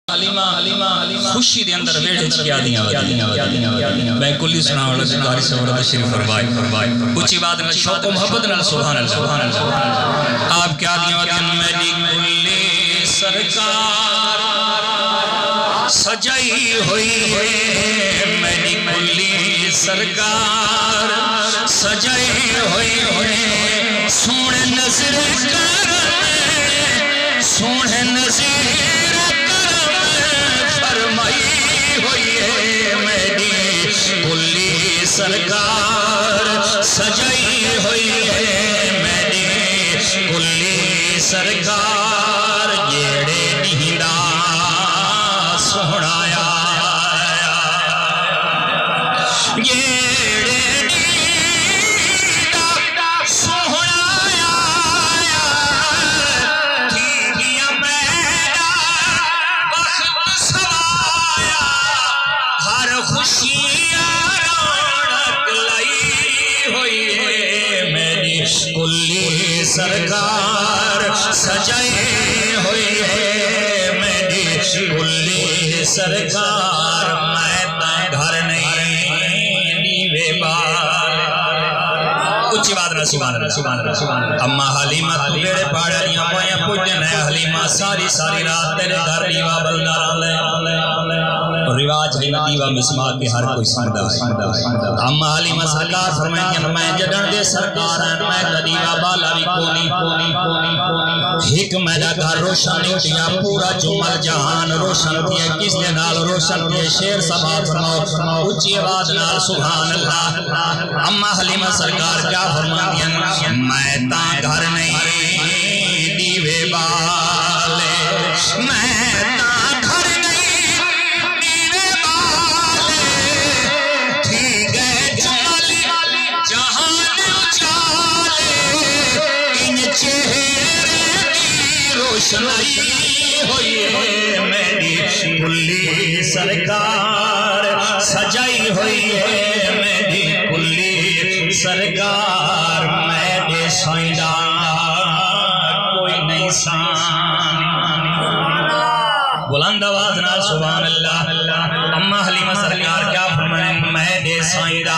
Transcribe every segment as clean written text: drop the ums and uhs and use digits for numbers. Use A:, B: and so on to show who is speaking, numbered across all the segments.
A: خوشی دے اندر ویڑے چکیا دیاں میں کلی سنا والا سکاری سورت شریف فرمائی اچھی بات نال شوق و محبت نال سبحان اللہ آپ کیا دیاں میری کلی سرکار سجائی ہوئی ہے میری کلی سرکار سجائی ہوئی ہے سونے نظر کرم سونے نظر سرکار سجائی ہوئی ہے میری کلی سرکار جیڑے نیندہ سہنایا جیڑے نیندہ سہنایا تھی گیا میرا وقت سوایا ہر خوشیاں کلی سرکار سجائی ہوئی ہے میری کلی سرکار میں گھر نہیں دیوے بار اچھی بات نہ سبحان اللہ اما حلیمہ تو بیڑے پاڑے لیاں پائیں پوچھنے نئے حلیمہ ساری رات تیرے گھر دیوہ بلدار رواج ہے دیوہ مسمات کے ہر کوئی سردہ ہے اما حلیمہ سرکار فرمائیں میں جڑن دے سرکار ہیں میں دیوہ بالا بھی کونی ایک میرا گھر روشن اٹھیا پورا جمل جہان روشن تھی کس دے نال روشن تھی شیر سبات فرماؤ اچھی آواز نال سبحان اللہ اما حلیمہ سرکار کیا فرمائیں میں تاں گھر نہیں دیوے بالے میں تاں گھر نہیں دیوے بالے تھی گئے جمل جہان اچالے ان چہرے کی روشنائی ہوئی ہے میری کلی سرکار سجائی ہوئی ہے میری کلی سرکار میرے سائیدہ کوئی نہیں سان بلند آواز نال سبحان اللہ اما حلیمہ سرکار کیا فرمائیں میرے سائیدہ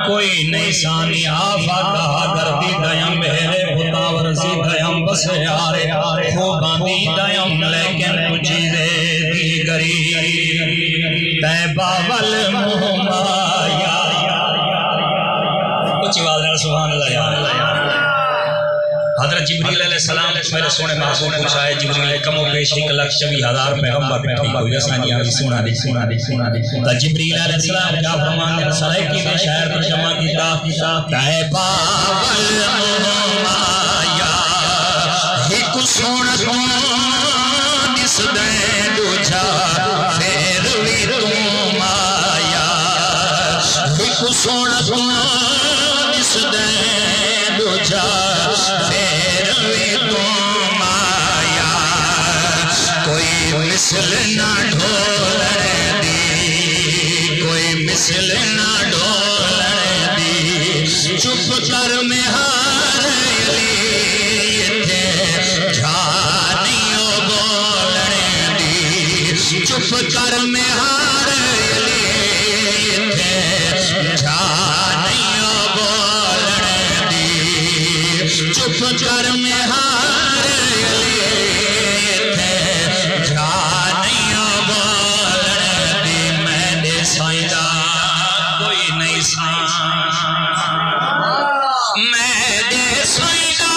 A: کوئی نہیں سانی آفا کہا کردی دیم بہرے بھتا ورزی دیم بس یارے خوبان دی دیم لیکن تجھی دے دیگری تیبہ والمہمایا کچھ بات ہے سبحان اللہ حضرت جبریل علیہ السلام میرے سونے محسوب پوچھا ہے جبریل کم و پیش 1,26,000 پیغمبر پیٹھی کوئی رسانی آئی سونا دی تا جبریل علیہ السلام کیا فرمان سرائی کی دے شہر پر جمع کیتا تیبہ والمہمایا ایک سونا نس دیں دوچھا فیروی تم آیا ایک سونا نس دیں دوچھا فیروی تم آیا کوئی مثل نہ ڈھولنے دی کوئی مثل نہ ڈھولنے دی چپ کر میں ہار علی تھے جھانیوں بولنے دی چپ کر میں ہار علی تھے جھانیوں بولنے دی چپ کر میں ہار علی تھے جھانیوں بولنے دی میں نے سائیدہ کوئی نہیں سان میں دے سائیدہ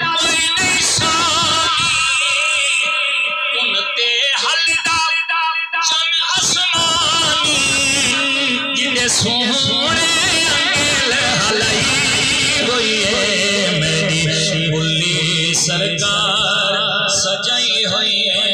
A: کوئی نہیں سانی انتے حلدہ چم اسمانی جنہیں سونے انگل حلائی ہوئی ہے میری کلی سرکار سجائی ہوئی ہے